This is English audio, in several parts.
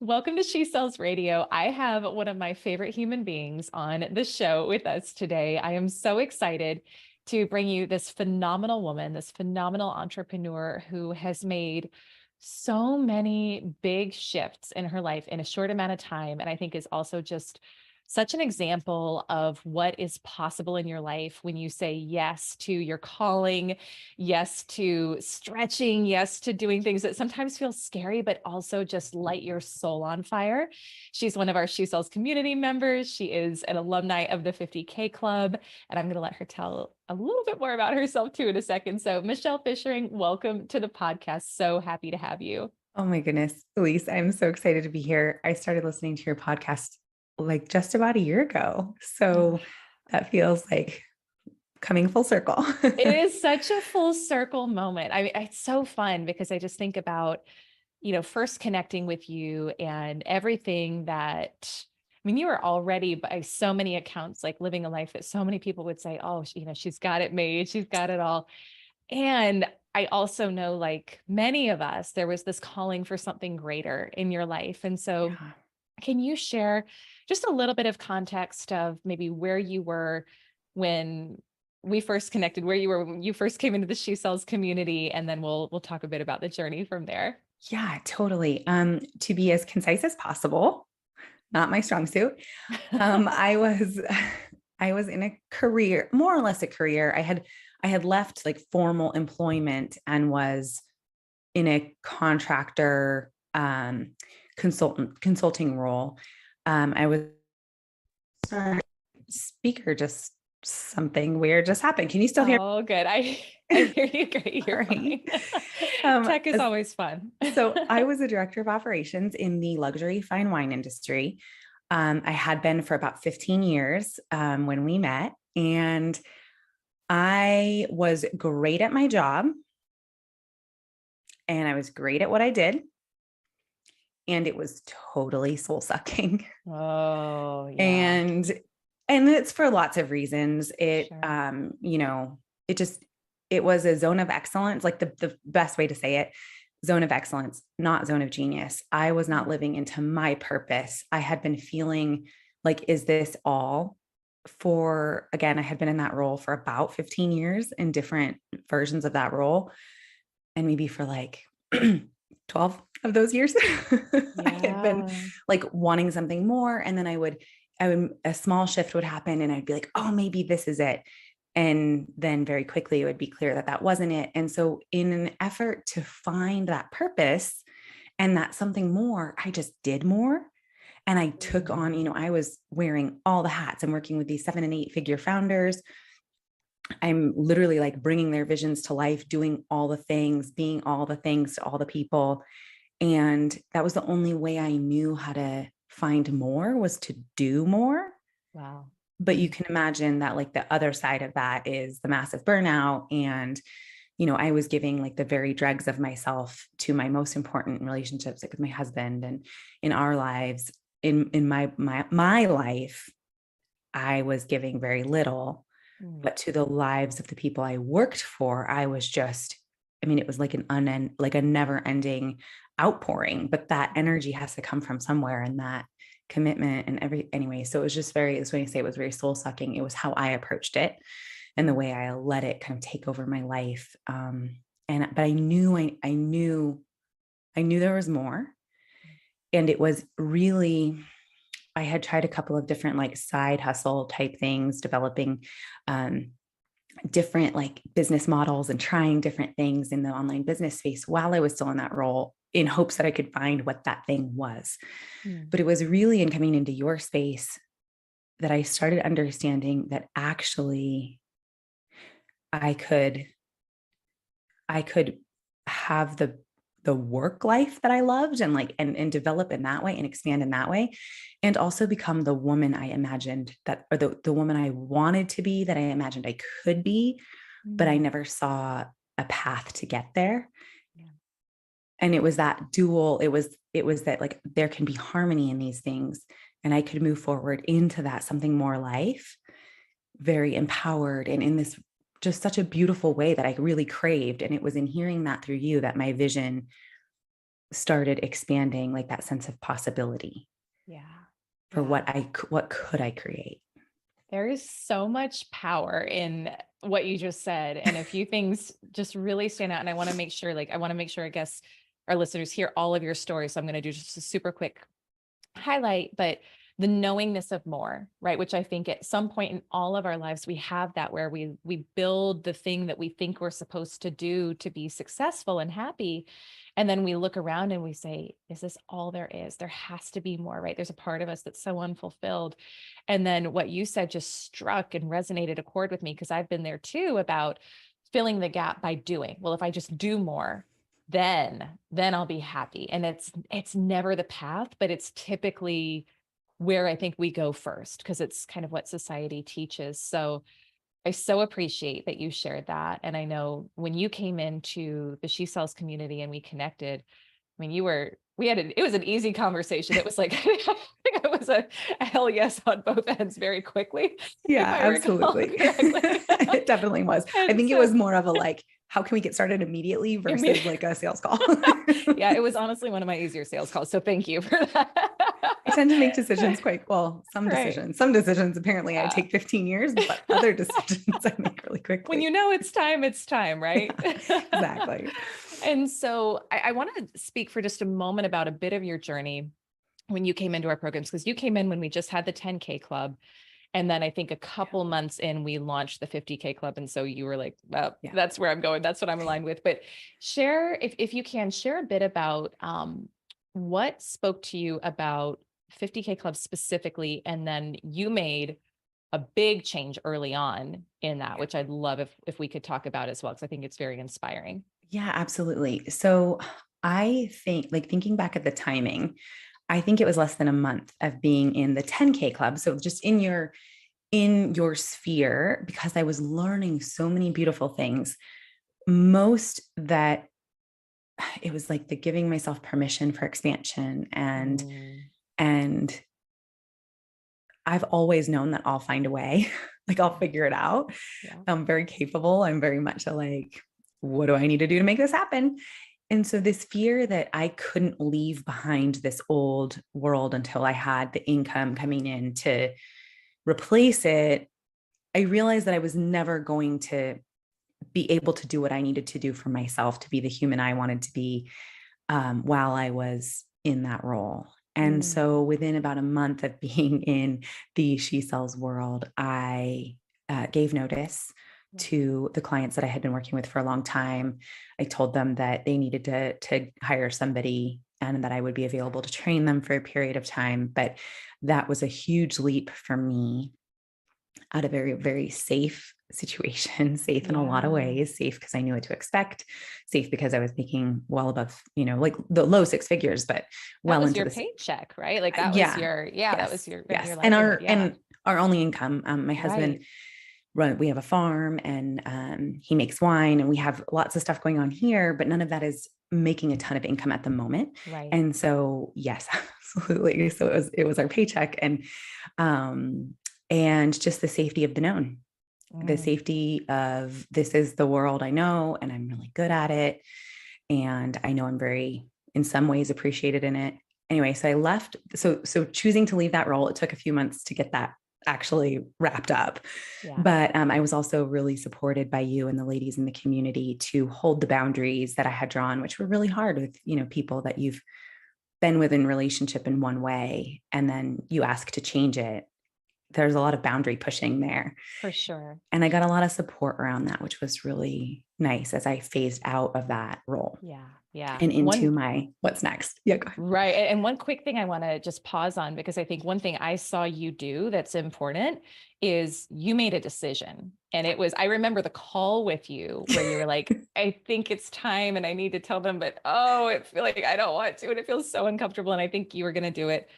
Welcome to She Sells Radio. I have one of my favorite human beings on the show with us today. I am so excited to bring you this phenomenal woman, this phenomenal entrepreneur who has made so many big shifts in her life in a short amount of time. And I think is also just such an example of what is possible in your life when you say yes to your calling, yes to stretching, yes to doing things that sometimes feel scary, but also just light your soul on fire. She's one of our She Sells community members. She is an alumni of the 50K Club, and I'm going to let her tell a little bit more about herself too in a second. So Michelle Fishering, welcome to the podcast. So happy to have you. Oh my goodness, Elyse, I'm so excited to be here. I started listening to your podcast like just about a year ago. So that feels like coming full circle. It is such a full circle moment. I mean, it's so fun because I just think about, first connecting with you and everything that, I mean, you are already by so many accounts, like living a life that so many people would say, oh, she's got it made, she's got it all. And I also know, like many of us, there was this calling for something greater in your life. And so Yeah. can you share just a little bit of context of maybe where you were when we first connected, where you were when you first came into the She Sells community, and then we'll talk a bit about the journey from there. Yeah, totally. To be as concise as possible, not my strong suit. I was I was in a career, more or less a career. I had left like formal employment and was in a contractor consulting role. I was sorry, speaker just something weird just happened. Can you still hear Oh, good. I hear you great. me? You're Sorry. fine. Tech is always fun. So I was a director of operations in the luxury fine wine industry. I had been for about 15 years when we met, and I was great at my job and I was great at what I did. And it was totally soul sucking. Oh, yeah, and and it's for lots of reasons. sure. It just it was a zone of excellence, like the best way to say it, zone of excellence, not zone of genius. I was not living into my purpose. I had been feeling like, is this all? For again, I had been in that role for about 15 years in different versions of that role, and maybe for like 12 of those years I had been Yeah. like wanting something more. And then a small shift would happen and I'd be like, oh, maybe this is it. And then very quickly it would be clear that that wasn't it. And so in an effort to find that purpose and that something more, I just did more. And I took on, Mm. I was wearing all the hats. I'm working with these 7 and 8 figure founders. I'm literally like bringing their visions to life, doing all the things, being all the things to all the people. And that was the only way I knew how to find more, was to do more. Wow. But you can imagine that like the other side of that is the massive burnout. And, I was giving like the very dregs of myself to my most important relationships, like with my husband and in our lives. In my life, I was giving very little, Mm. but to the lives of the people I worked for, I was just, I mean, it was like like a never ending outpouring, but that energy has to come from somewhere, and that commitment and anyway. So it was just it's when I say it was very soul sucking, it was how I approached it and the way I let it kind of take over my life. But I knew there was more. And it was really, I had tried a couple of different like side hustle type things, developing um, different like business models and trying different things in the online business space while I was still in that role, in hopes that I could find what that thing was. Mm. But it was really in coming into your space that I started understanding that actually I could have the work life that I loved, and like and develop in that way and expand in that way, and also become the woman I imagined that, or the woman I wanted to be, that I imagined I could be, but I Mm. never saw a path to get there. Yeah. And it was that dual, it was that like there can be harmony in these things, and I could move forward into that something more life, very empowered and in this just such a beautiful way that I really craved. And it was in hearing that through you that my vision started expanding like that sense of possibility Yeah. for Yeah. what could I create? There is so much power in what you just said. And a few things just really stand out. And I want to make sure, I guess our listeners hear all of your stories. So I'm going to do just a super quick highlight, but the knowingness of more, right? Which I think at some point in all of our lives, we have that where we build the thing that we think we're supposed to do to be successful and happy. And then we look around and we say, is this all there is? There has to be more, right? There's a part of us that's so unfulfilled. And then what you said just struck and resonated a chord with me, because I've been there too, about filling the gap by doing. Well, if I just do more, then I'll be happy. And it's never the path, but it's typically where I think we go first, because it's kind of what society teaches. So I so appreciate that you shared that. And I know when you came into the She Sells community and we connected, I mean, it was an easy conversation. It was like, I think it was a hell yes on both ends very quickly, if Yeah, I recall absolutely. correctly. It definitely was. I And think it so was more of a like, how can we get started immediately versus like a sales call? yeah, it was honestly one of my easier sales calls. So thank you for that. I tend to make decisions quite well. Right. Some decisions apparently I Yeah. take 15 years, but other decisions I make really When quickly. you know it's time, right? Exactly. And so I want to speak for just a moment about a bit of your journey when you came into our programs, because you came in when we just had the 10K club. And then I think a couple months in, we launched the 50K club. And so you were like, well, Yeah. that's where I'm going. That's what I'm aligned with. But share, if you can, share a bit about what spoke to you about 50K club specifically. And then you made a big change early on in that, which I'd love if we could talk about as well, because I think it's very inspiring. Yeah, absolutely. So I think, like, thinking back at the timing, I think it was less than a month of being in the 10K club. So just in your sphere, because I was learning so many beautiful things, most that it was like the giving myself permission for expansion, Mm, and I've always known that I'll find a way. Like, I'll figure it out. yeah. I'm very capable. I'm very much a like, what do I need to do to make this happen? And so this fear that I couldn't leave behind this old world until I had the income coming in to replace it, I realized that I was never going to be able to do what I needed to do for myself to be the human I wanted to be, while I was in that role. And Mm, so within about a month of being in the She Sells world, I gave notice yeah. to the clients that I had been working with for a long time. I told them that they needed to hire somebody and that I would be available to train them for a period of time. But that was a huge leap for me out of a very, very safe situation, safe in a lot of Yeah. ways, safe because I knew what to expect, safe because I was making well above, like the low six figures, but That well was into your this. paycheck, right? Like that was Yeah. that was Yes. your Yes. And livelihood. Yeah. our only income, my Right. husband we have a farm, and he makes wine, and we have lots of stuff going on here, but none of that is making a ton of income at the moment. Right. And so, yes, absolutely. So it was our paycheck, um, and just the safety of the known, the Mm, safety of this is the world I know, and I'm really good at it. And I know I'm very, in some ways, appreciated in it. Anyway, so I left. So choosing to leave that role, it took a few months to get that actually wrapped up. yeah. But I was also really supported by you and the ladies in the community to hold the boundaries that I had drawn, which were really hard with, people that you've been with in relationship in one way, and then you ask to change it. There's a lot of boundary pushing there. For sure. And I got a lot of support around that, which was really nice as I phased out of that role Yeah. Yeah. and into my what's next. Yeah, go ahead. Right. And one quick thing I want to just pause on, because I think one thing I saw you do that's important is you made a decision. And I remember the call with you where you were like, I think it's time and I need to tell them, but I feel like I don't want to. And it feels so uncomfortable. And I think you were going to do it.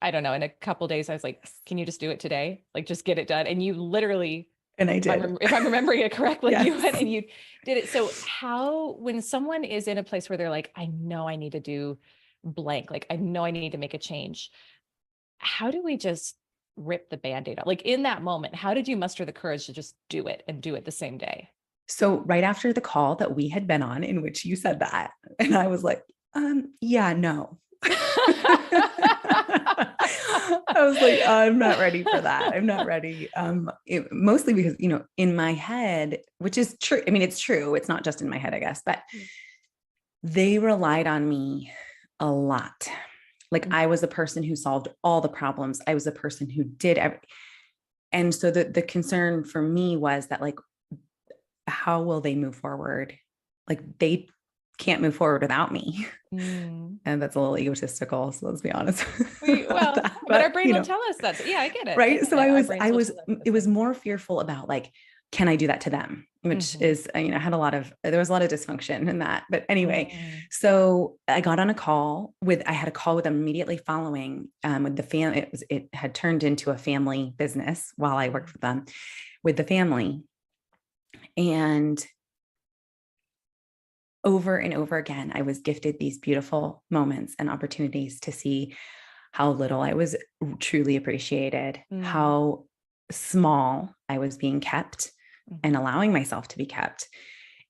I don't know. In a couple of days, I was like, can you just do it today? Like, just get it done. And you literally, And I did. if I'm remembering it correctly, you Yes. went and you did it. So when someone is in a place where they're like, I know I need to do blank, like, I know I need to make a change, how do we just rip the Band-Aid off? Like, in that moment, how did you muster the courage to just do it and do it the same day? So right after the call that we had been on, in which you said that, and I was like, Yeah, no. I was like, I'm not ready for that. I'm not ready. Mostly because, in my head, which is true. I mean, it's true. It's not just in my head, I guess, but they relied on me a lot. Like I was the person who solved all the problems. I was the person who did everything. And so the concern for me was that, like, how will they move forward? Like they can't move forward without me. And that's a little egotistical. So let's be honest. Well, that. but our But, brain will tell us that. Yeah, I get it. right. So Our brains will tell us it was thing. more fearful about, like, can I do that to them? Which is, there was a lot of dysfunction in that. But anyway, so I got on a call I had a call with them immediately following, with the family. It had turned into a family business while I worked with them, with the family. And over and over again, I was gifted these beautiful moments and opportunities to see how little I was truly appreciated, how small I was being kept and allowing myself to be kept.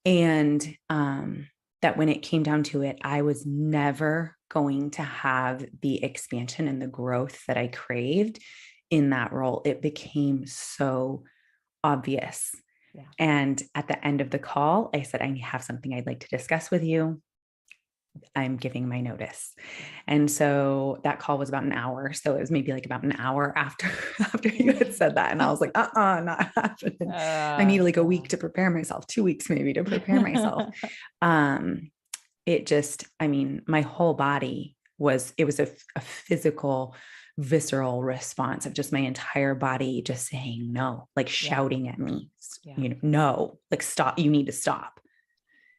And that when it came down to it, I was never going to have the expansion and the growth that I craved in that role. It became so obvious. Yeah. And at the end of the call, I said, I have something I'd like to discuss with you. I'm giving my notice. And so that call was about an hour. So it was maybe like about an hour after you had said that. And I was like, not happening. I need like a week to prepare myself, 2 weeks maybe to prepare myself. My whole body it was a physical, visceral response of just my entire body just saying no, like shouting at me, no, like stop, you need to stop.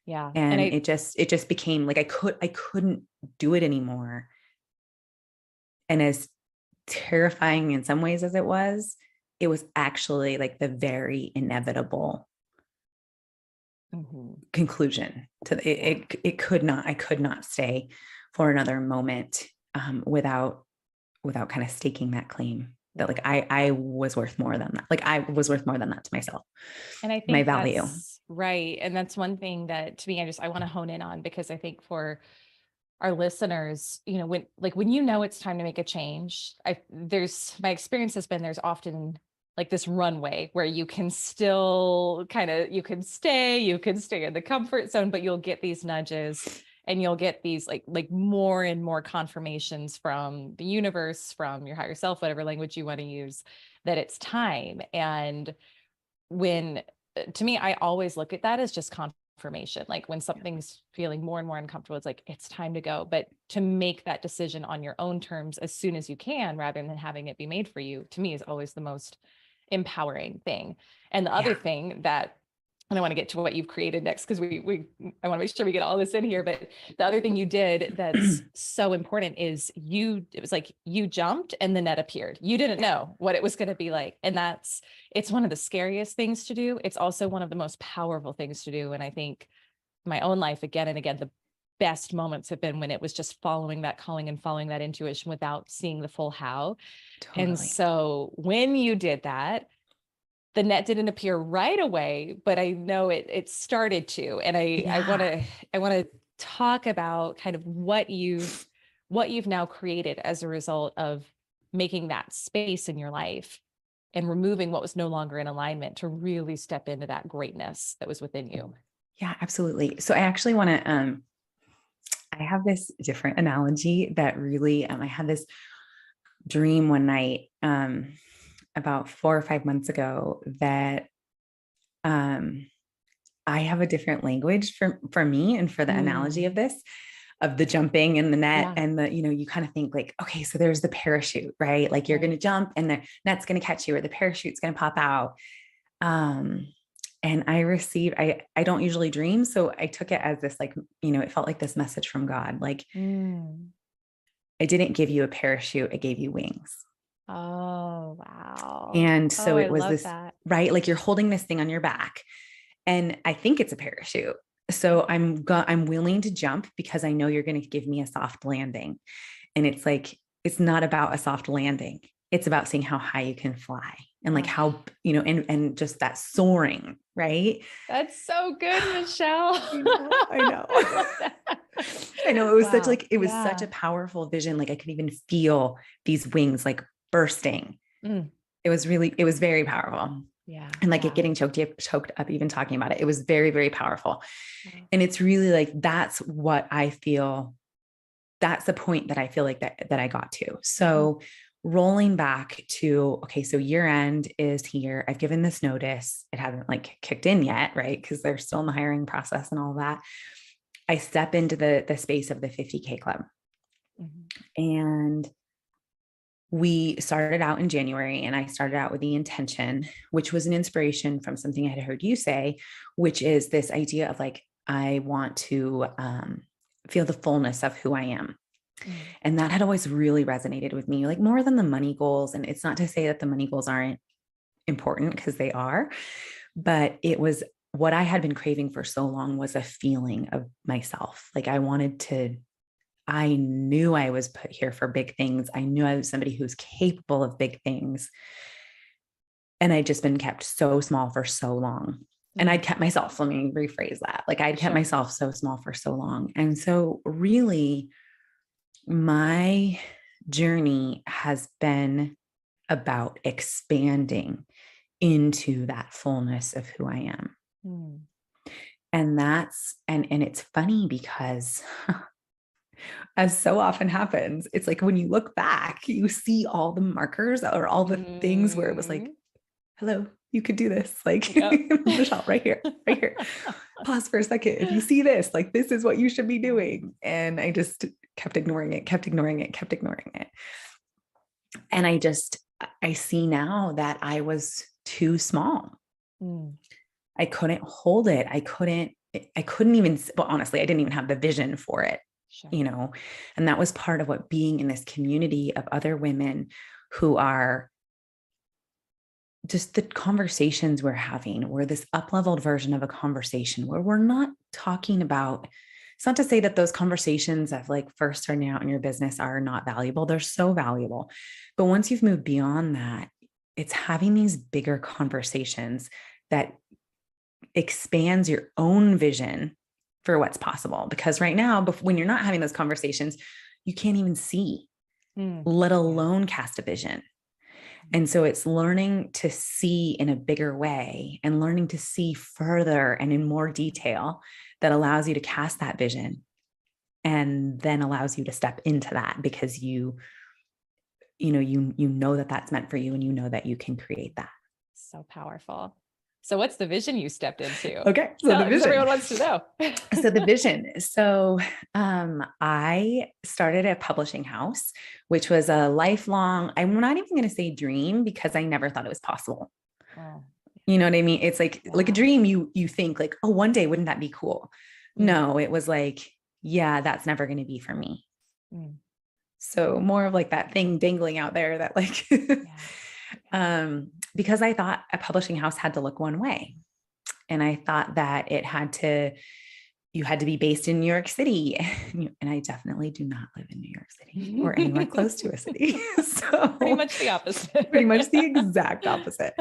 Yeah. And it just became like, I couldn't do it anymore. And as terrifying in some ways as it was actually like the very inevitable conclusion to it. I could not stay for another moment, without kind of staking that claim that, like, I was worth more than that. Like I was worth more than that to myself. And I think my value. That's right. And that's one thing that, to me, I want to hone in on, because I think for our listeners, when it's time to make a change, my experience has been, there's often like this runway where you can still you can stay in the comfort zone, but you'll get these nudges and you'll get these like more and more confirmations from the universe, from your higher self, whatever language you want to use, that it's time. And to me, I always look at that as just confirmation. Like when something's feeling more and more uncomfortable, it's like, it's time to go. But to make that decision on your own terms as soon as you can, rather than having it be made for you, to me is always the most empowering thing. And the other thing that, and I want to get to what you've created next, because I want to make sure we get all this in here. But the other thing you did that's so important is it was like you jumped and the net appeared. You didn't know what it was going to be like. And it's one of the scariest things to do. It's also one of the most powerful things to do. And I think my own life, again and again, the best moments have been when it was just following that calling and following that intuition without seeing the full how. Totally. And so when you did that, the net didn't appear right away, but I know it started to. And I want to talk about kind of what you've now created as a result of making that space in your life and removing what was no longer in alignment to really step into that greatness that was within you. Yeah, absolutely. So I actually want to, I have this different analogy that really, I had this dream one night, about 4 or 5 months ago, that I have a different language for me, and for the analogy of this, of the jumping and the net and the, you kind of think like, okay, so there's the parachute, right? Like you're going to jump and the net's going to catch you, or the parachute's going to pop out. And I don't usually dream. So I took it as this, like, it felt like this message from God. Like, I didn't give you a parachute. I gave you wings. Oh, wow. And so it was this, right? Like you're holding this thing on your back, and I think it's a parachute. So I'm willing to jump because I know you're going to give me a soft landing. And it's like, it's not about a soft landing. It's about seeing how high you can fly, and like how, and just that soaring, right? That's so good, Michelle. I know. I know it was such Wow. like, it was such Yeah. a powerful vision. Like I could even feel these wings like bursting. Mm. It was very powerful. Yeah. And like it Yeah. getting choked up, even talking about it. It was very, very powerful. Wow. And it's really like, that's what I feel. That's the point that I feel like that I got to. Mhm. So rolling back to, okay, so year end is here. I've given this notice. It hasn't like kicked in yet, right? Because they're still in the hiring process and all that. I step into the space of the 50K club. Mhm. And we started out in January, and I started out with the intention, which was an inspiration from something I had heard you say, which is this idea of like, I want to feel the fullness of who I am. Mm. And that had always really resonated with me, like more than the money goals. And it's not to say that the money goals aren't important, because they are, but it was what I had been craving for so long was a feeling of myself. Like I knew I was put here for big things. I knew I was somebody who's capable of big things. And I'd just been kept so small for so long. And I'd Mm. kept myself, let me rephrase that. Like I'd kept Sure. myself so small for so long. And so really my journey has been about expanding into that fullness of who I am. Mm. And and it's funny because as so often happens, it's like when you look back, you see all the markers or all the things where it was like, Mm. hello, you could do this. Like, Yep. Michelle, right here, right here. Pause for a second. If you see this, like, this is what you should be Yeah. doing. And I just kept ignoring it, kept ignoring it, kept ignoring it. And I see now that I was too small. Mm. I couldn't hold it. I couldn't even, well, honestly, I didn't even have the vision for it, Sure. you know, and that was part of what being in this community of other women who are just the conversations we're having. We're this up-leveled version of a conversation where we're not talking about, it's not to say that those conversations of like first starting out in your business are not valuable. They're so valuable. But once you've moved beyond that, it's having these bigger conversations that expands your own vision for what's possible. Because right now, when you're not having those conversations, you can't even see, Mm. let Yeah. alone cast a vision. And so it's learning to see in a bigger way and learning to see further and in more detail that allows you to cast that vision and then allows you to step into that because you know that that's meant for you and you know that you can create that. So powerful. So what's the vision you stepped into? Okay. So Tell the it, because vision. everyone wants to know. So the vision. So I started a publishing house, which was a lifelong, I'm not even going to say dream because I never thought it was possible. Oh, You know what I mean? It's like a yeah. dream, you think like, oh, one day, wouldn't that be cool? Mm. No, it was like, yeah, that's never going to be for me. Mm. So more of like that thing dangling out there that like, Yeah. because I thought a publishing house had to look one way. And I thought that you had to be based in New York City. And I definitely do not live in New York City or anywhere close to a city. So Pretty much the opposite. pretty much the exact opposite.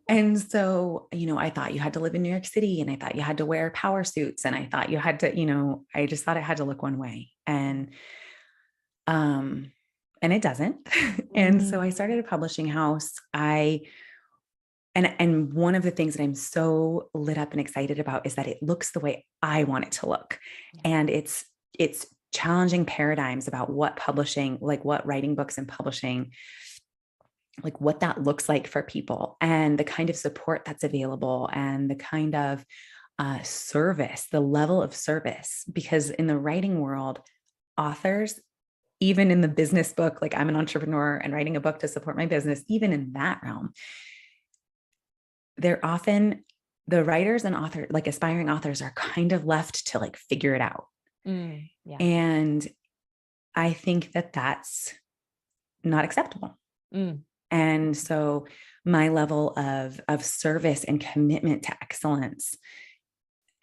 And so, I thought you had to live in New York City, and I thought you had to wear power suits, and I thought you had to, I just thought it had to look one way. And it doesn't. And so I started a publishing house. And one of the things that I'm so lit up and excited about is that it looks the way I want it to look. Yeah. And it's challenging paradigms about what publishing, like what writing books and publishing, like what that looks like for people and the kind of support that's available and the kind of service, the level of service. Because in the writing world, authors, even in the business book, like I'm an entrepreneur and writing a book to support my business, even in that realm, they're often the writers and authors, like aspiring authors, are kind of left to like figure it out. Yeah. And I think that that's not acceptable. And so my level of service and commitment to excellence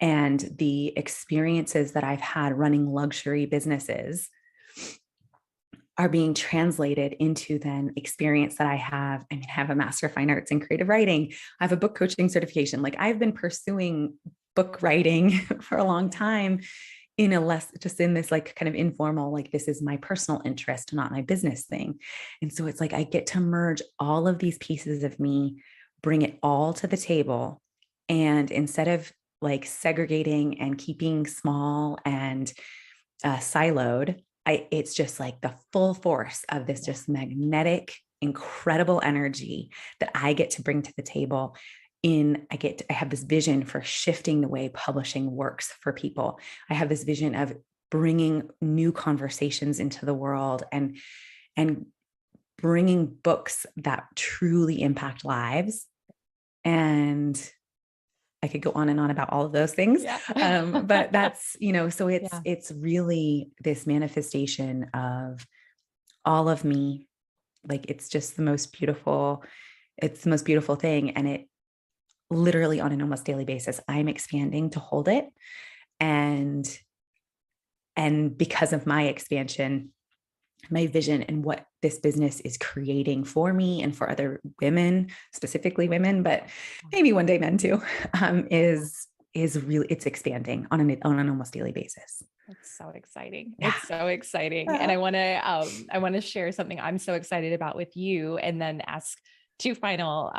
and the experiences that I've had running luxury businesses are being translated into then experience that I have. I mean, I have a Master of Fine Arts in Creative Writing. I have a book coaching certification. Like I've been pursuing book writing for a long time. in a less, just in this like kind of informal, like this is my personal interest, not my business thing. And so it's like, I get to merge all of these pieces of me, bring it all to the table. And instead of like segregating and keeping small and siloed, it's just like the full force of this just magnetic, incredible energy that I get to bring to the table. I have this vision for shifting the way publishing works for people. I have this vision of bringing new conversations into the world and bringing books that truly impact lives. And I could go on and on about all of those things. Yeah. But that's, so it's really this manifestation of all of me. Like, it's just the most beautiful thing. And it literally on an almost daily basis, I'm expanding to hold it. And because of my expansion, my vision and what this business is creating for me and for other women, specifically women, but maybe one day men too, is really, it's expanding on an almost daily basis. It's so exciting. Yeah. It's so exciting. And I want to share something I'm so excited about with you, and then ask two final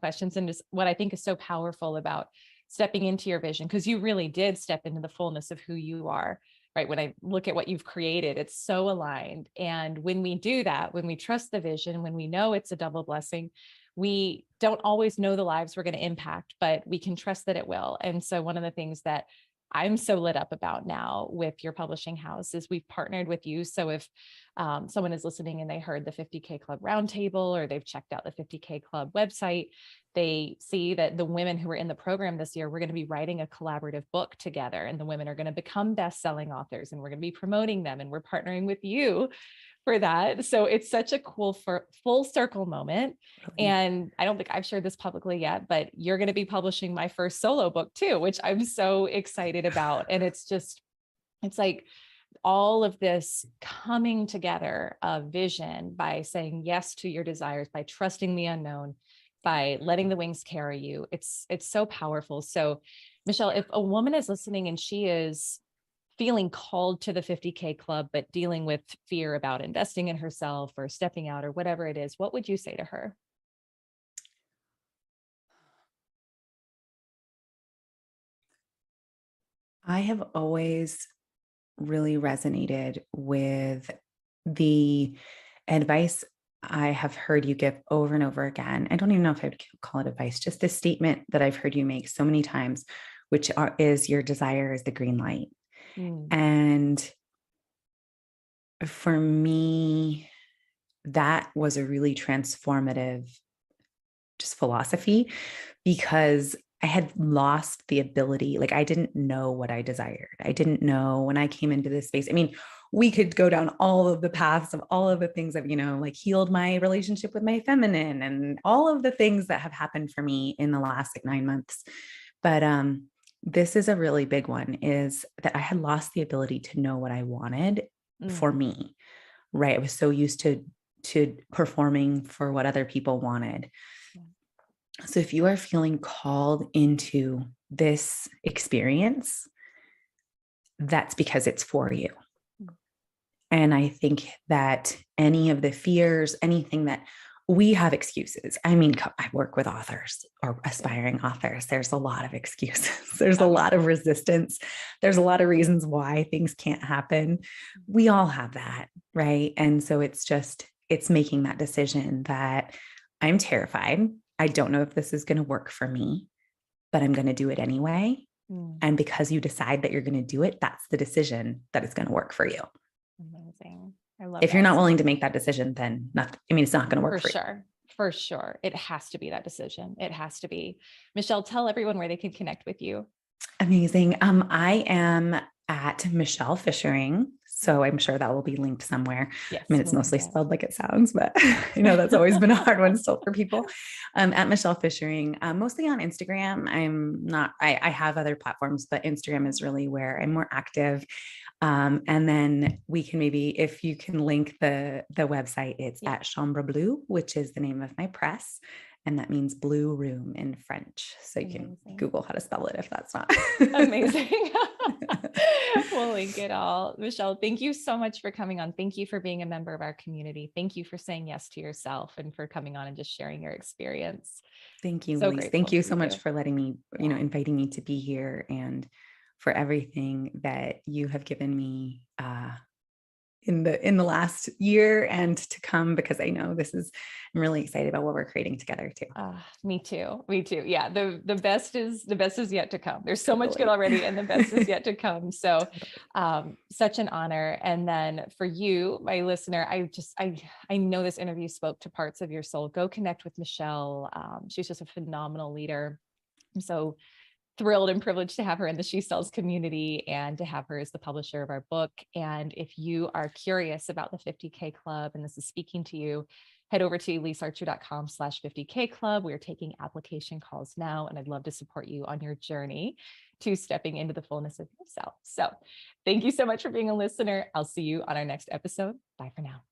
questions. And just what I think is so powerful about stepping into your vision, because you really did step into the fullness of who you are, right? When I look at what you've created, it's so aligned. And when we do that, when we trust the vision, when we know it's a double blessing, we don't always know the lives we're going to impact, but we can trust that it will. And so one of the things that I'm so lit up about now with your publishing house is we've partnered with you. So if someone is listening and they heard the 50K Club Roundtable, or they've checked out the 50K Club website, they see that the women who are in the program this year, we're going to be writing a collaborative book together, and the women are going to become best-selling authors, and we're going to be promoting them, and we're partnering with you for that. So it's such a cool full circle moment. And I don't think I've shared this publicly yet, but you're going to be publishing my first solo book too, which I'm so excited about. And it's like all of this coming together of vision by saying yes to your desires, by trusting the unknown, by letting the wings carry you. It's so powerful. So Michelle, if a woman is listening and she is feeling called to the 50K Club, but dealing with fear about investing in herself or stepping out or whatever it is, what would you say to her? I have always really resonated with the advice I have heard you give over and over again. I don't even know if I would call it advice, just this statement that I've heard you make so many times, which is your desire is the green light. And for me, that was a really transformative just philosophy, because I had lost the ability. Like, I didn't know what I desired. I didn't know when I came into this space. I mean, we could go down all of the paths of all of the things that, like healed my relationship with my feminine and all of the things that have happened for me in the last 9 months. But this is a really big one, is that I had lost the ability to know what I wanted for me, right? I was so used to performing for what other people wanted. So if you are feeling called into this experience, that's because it's for you. And I think that any of the fears, anything that we have excuses. I mean, I work with authors or aspiring authors. There's a lot of excuses. There's a lot of resistance. There's a lot of reasons why things can't happen. We all have that, right? And so it's making that decision that I'm terrified. I don't know if this is going to work for me, but I'm going to do it anyway. And because you decide that you're going to do it, that's the decision that it's going to work for you. Amazing. I love If you're not willing to make that decision, then it's not going to work for you. For sure. It has to be that decision. It has to be. Michelle, tell everyone where they can connect with you. Amazing. I am at Michelle Fishering. So I'm sure that will be linked somewhere. Yes, I mean, it's mostly spelled like it sounds, but that's always been a hard one still for people. At Michelle Fishering, mostly on Instagram. I have other platforms, but Instagram is really where I'm more active. And then we can if you can link the website, it's at Chambre Bleu, which is the name of my press. And that means blue room in French. So you can Google how to spell it if that's not. Amazing. We'll link it all. Michelle, thank you so much for coming on. Thank you for being a member of our community. Thank you for saying yes to yourself and for coming on and just sharing your experience. Thank you, So Elyse. Thank grateful you for so much you. for letting me, Yeah. inviting me to be here, and for everything that you have given me in the last year and to come, because I know I'm really excited about what we're creating together too. Me too. Me too. Yeah. The best is yet to come. There's so much good Totally. already and the best is yet to come. So, Totally. such an honor. And then for you, my listener, I know this interview spoke to parts of your soul. Go connect with Michelle. She's just a phenomenal leader. I'm so thrilled and privileged to have her in the She Sells community and to have her as the publisher of our book. And if you are curious about the 50K Club and this is speaking to you, head over to elysearcher.com/50K Club. We are taking application calls now, and I'd love to support you on your journey to stepping into the fullness of yourself. So thank you so much for being a listener. I'll see you on our next episode. Bye for now.